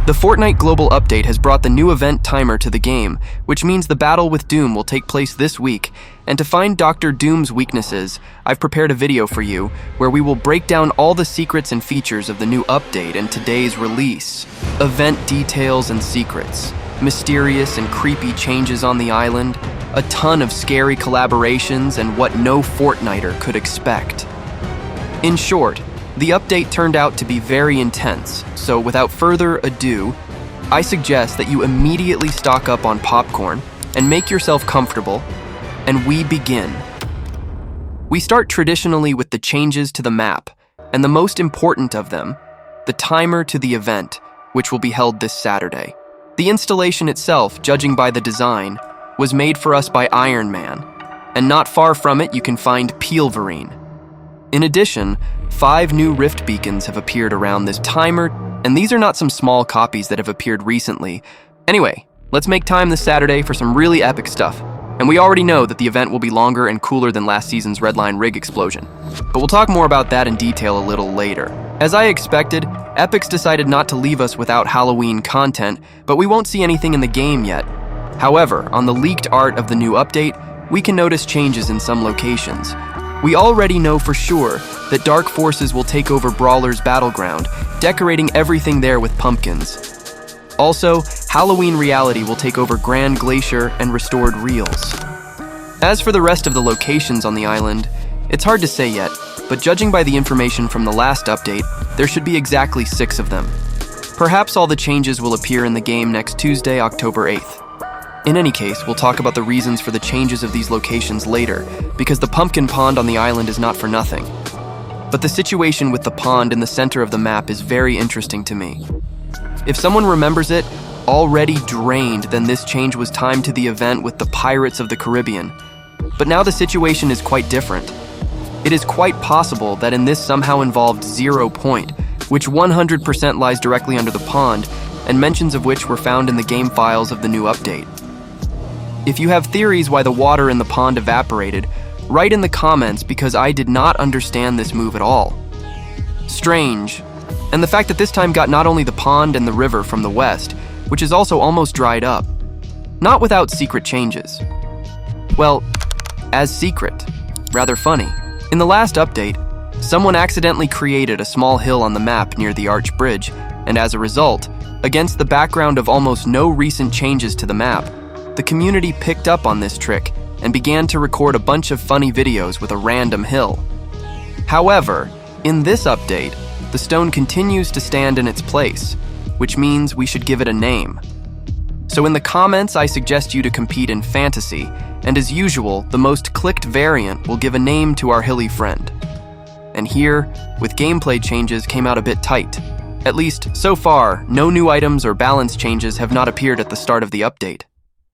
The Fortnite global update has brought the new event timer to the game, which means the battle with Doom will take place this week, and to find Dr. Doom's weaknesses, I've prepared a video for you where we will break down all the secrets and features of the new update and today's release. Event details and secrets, mysterious and creepy changes on the island, a ton of scary collaborations, and what no Fortniter could expect. In short, the update turned out to be very intense, so without further ado, I suggest that you immediately stock up on popcorn and make yourself comfortable, and we begin. We start traditionally with the changes to the map, and the most important of them, the timer to the event, which will be held this Saturday. The installation itself, judging by the design, was made for us by Iron Man, and not far from it you can find Peelverine. In addition, 5 new rift beacons have appeared around this timer, and these are not some small copies that have appeared recently. Anyway, let's make time this Saturday for some really epic stuff. And we already know that the event will be longer and cooler than last season's Redline rig explosion. But we'll talk more about that in detail a little later. As I expected, Epic's decided not to leave us without Halloween content, but we won't see anything in the game yet. However, on the leaked art of the new update, we can notice changes in some locations. We already know for sure that Dark Forces will take over Brawler's battleground, decorating everything there with pumpkins. Also, Halloween Reality will take over Grand Glacier and Restored Reels. As for the rest of the locations on the island, it's hard to say yet, but judging by the information from the last update, there should be exactly 6 of them. Perhaps all the changes will appear in the game next Tuesday, October 8th. In any case, we'll talk about the reasons for the changes of these locations later, because the pumpkin pond on the island is not for nothing. But the situation with the pond in the center of the map is very interesting to me. If someone remembers it, already drained, then this change was timed to the event with the Pirates of the Caribbean. But now the situation is quite different. It is quite possible that in this somehow involved 0 Point, which 100% lies directly under the pond, and mentions of which were found in the game files of the new update. If you have theories why the water in the pond evaporated, write in the comments because I did not understand this move at all. Strange. And the fact that this time got not only the pond and the river from the west, which is also almost dried up. Not without secret changes. Well, as secret. Rather funny. In the last update, someone accidentally created a small hill on the map near the Arch Bridge, and as a result, against the background of almost no recent changes to the map, the community picked up on this trick and began to record a bunch of funny videos with a random hill. However, in this update, the stone continues to stand in its place, which means we should give it a name. So in the comments, I suggest you to compete in fantasy, and as usual, the most clicked variant will give a name to our hilly friend. And here, with gameplay changes, came out a bit tight. At least, so far, no new items or balance changes have not appeared at the start of the update.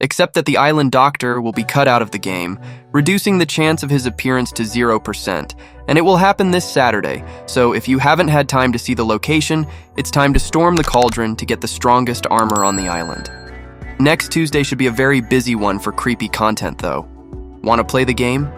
Except that the Island Doctor will be cut out of the game, reducing the chance of his appearance to 0%, and it will happen this Saturday, so if you haven't had time to see the location, it's time to storm the cauldron to get the strongest armor on the island. Next Tuesday should be a very busy one for creepy content though. Want to play the game?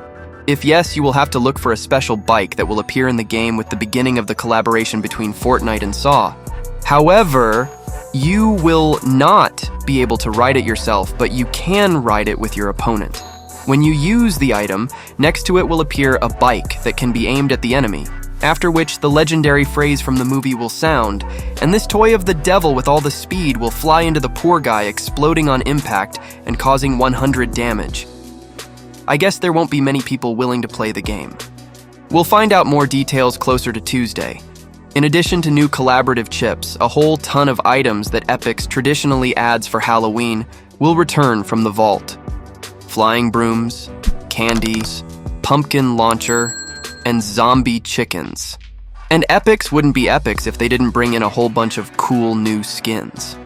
If yes, you will have to look for a special bike that will appear in the game with the beginning of the collaboration between Fortnite and Saw. However, you will not be able to ride it yourself, but you can ride it with your opponent. When you use the item, next to it will appear a bike that can be aimed at the enemy, after which the legendary phrase from the movie will sound, and this toy of the devil with all the speed will fly into the poor guy, exploding on impact and causing 100 damage. I guess there won't be many people willing to play the game. We'll find out more details closer to Tuesday. In addition to new collaborative chips, a whole ton of items that Epic's traditionally adds for Halloween will return from the vault. Flying brooms, candies, pumpkin launcher, and zombie chickens. And Epic's wouldn't be Epic's if they didn't bring in a whole bunch of cool new skins.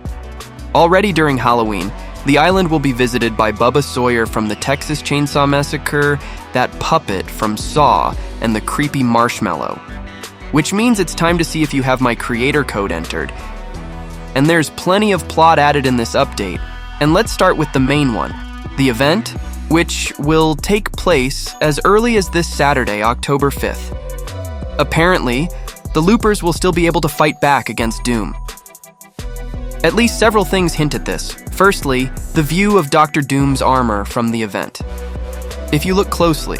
Already during Halloween, the island will be visited by Bubba Sawyer from the Texas Chainsaw Massacre, that puppet from Saw, and the creepy Marshmallow. Which means it's time to see if you have my creator code entered. And there's plenty of plot added in this update, and let's start with the main one, the event, which will take place as early as this Saturday, October 5th. Apparently, the loopers will still be able to fight back against Doom. At least several things hint at this. Firstly, the view of Dr. Doom's armor from the event. If you look closely,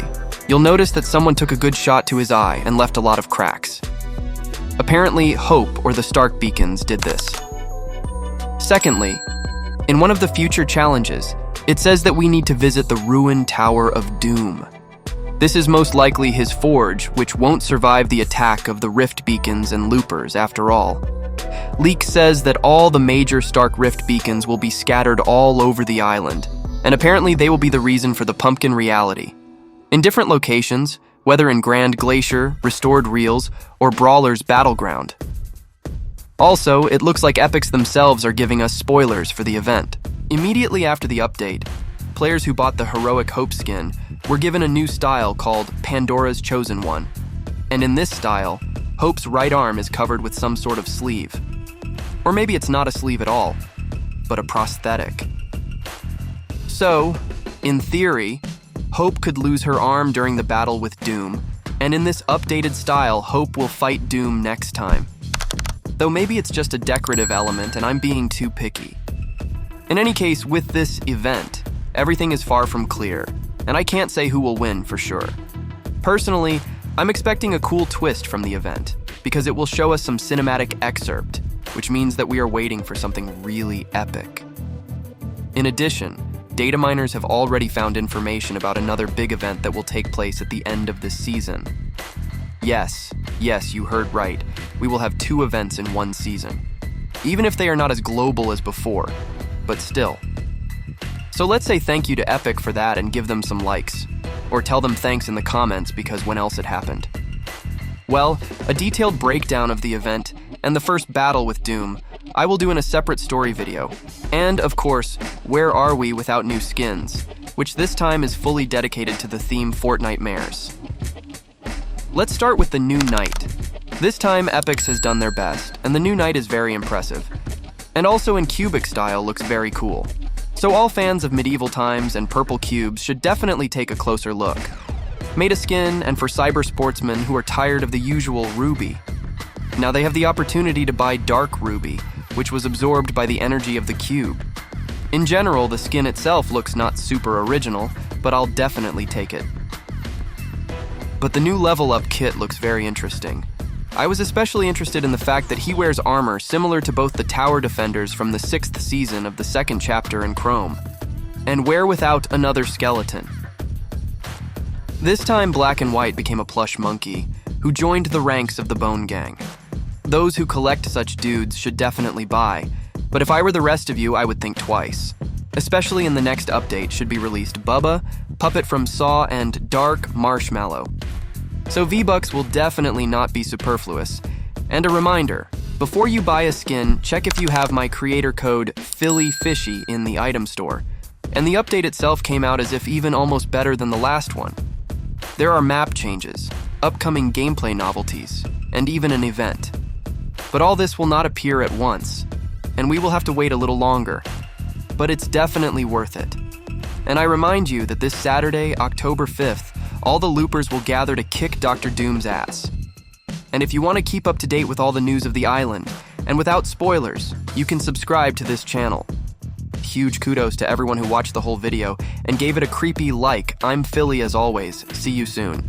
you'll notice that someone took a good shot to his eye and left a lot of cracks. Apparently, Hope or the Stark Beacons did this. Secondly, in one of the future challenges, it says that we need to visit the ruined Tower of Doom. This is most likely his forge, which won't survive the attack of the Rift Beacons and Loopers after all. Leak says that all the major Stark Rift Beacons will be scattered all over the island, and apparently they will be the reason for the pumpkin reality. In different locations, whether in Grand Glacier, Restored Reels, or Brawler's Battleground. Also, it looks like Epics themselves are giving us spoilers for the event. Immediately after the update, players who bought the Heroic Hope skin were given a new style called Pandora's Chosen One. And in this style, Hope's right arm is covered with some sort of sleeve. Or maybe it's not a sleeve at all, but a prosthetic. So, in theory, Hope could lose her arm during the battle with Doom, and in this updated style, Hope will fight Doom next time. Though maybe it's just a decorative element and I'm being too picky. In any case, with this event, everything is far from clear, and I can't say who will win for sure. Personally, I'm expecting a cool twist from the event, because it will show us some cinematic excerpt, which means that we are waiting for something really epic. In addition, data miners have already found information about another big event that will take place at the end of this season. Yes, you heard right. We will have 2 events in one season. Even if they are not as global as before, but still. So let's say thank you to Epic for that and give them some likes. Or tell them thanks in the comments because when else it happened. Well, a detailed breakdown of the event and the first battle with Doom I will do in a separate story video. And, of course, where are we without new skins, which this time is fully dedicated to the theme Fortnite mares. Let's start with the new Knight. This time, Epics has done their best, and the new Knight is very impressive. And also in cubic style looks very cool. So all fans of medieval times and purple cubes should definitely take a closer look. Made a skin, and for cyber sportsmen who are tired of the usual ruby. Now they have the opportunity to buy Dark Ruby, which was absorbed by the energy of the cube. In general, the skin itself looks not super original, but I'll definitely take it. But the new level up kit looks very interesting. I was especially interested in the fact that he wears armor similar to both the tower defenders from the 6th season of the 2nd chapter in Chrome. And where without another skeleton? This time Black and White became a plush monkey, who joined the ranks of the Bone Gang. Those who collect such dudes should definitely buy, but if I were the rest of you, I would think twice. Especially in the next update should be released Bubba, Puppet from Saw, and Dark Marshmallow. So V-Bucks will definitely not be superfluous. And a reminder, before you buy a skin, check if you have my creator code FillyFishy in the item store. And the update itself came out as if even almost better than the last one. There are map changes, upcoming gameplay novelties, and even an event. But all this will not appear at once, and we will have to wait a little longer. But it's definitely worth it. And I remind you that this Saturday, October 5th, all the loopers will gather to kick Dr. Doom's ass. And if you want to keep up to date with all the news of the island, and without spoilers, you can subscribe to this channel. Huge kudos to everyone who watched the whole video and gave it a creepy like. I'm Philly as always. See you soon.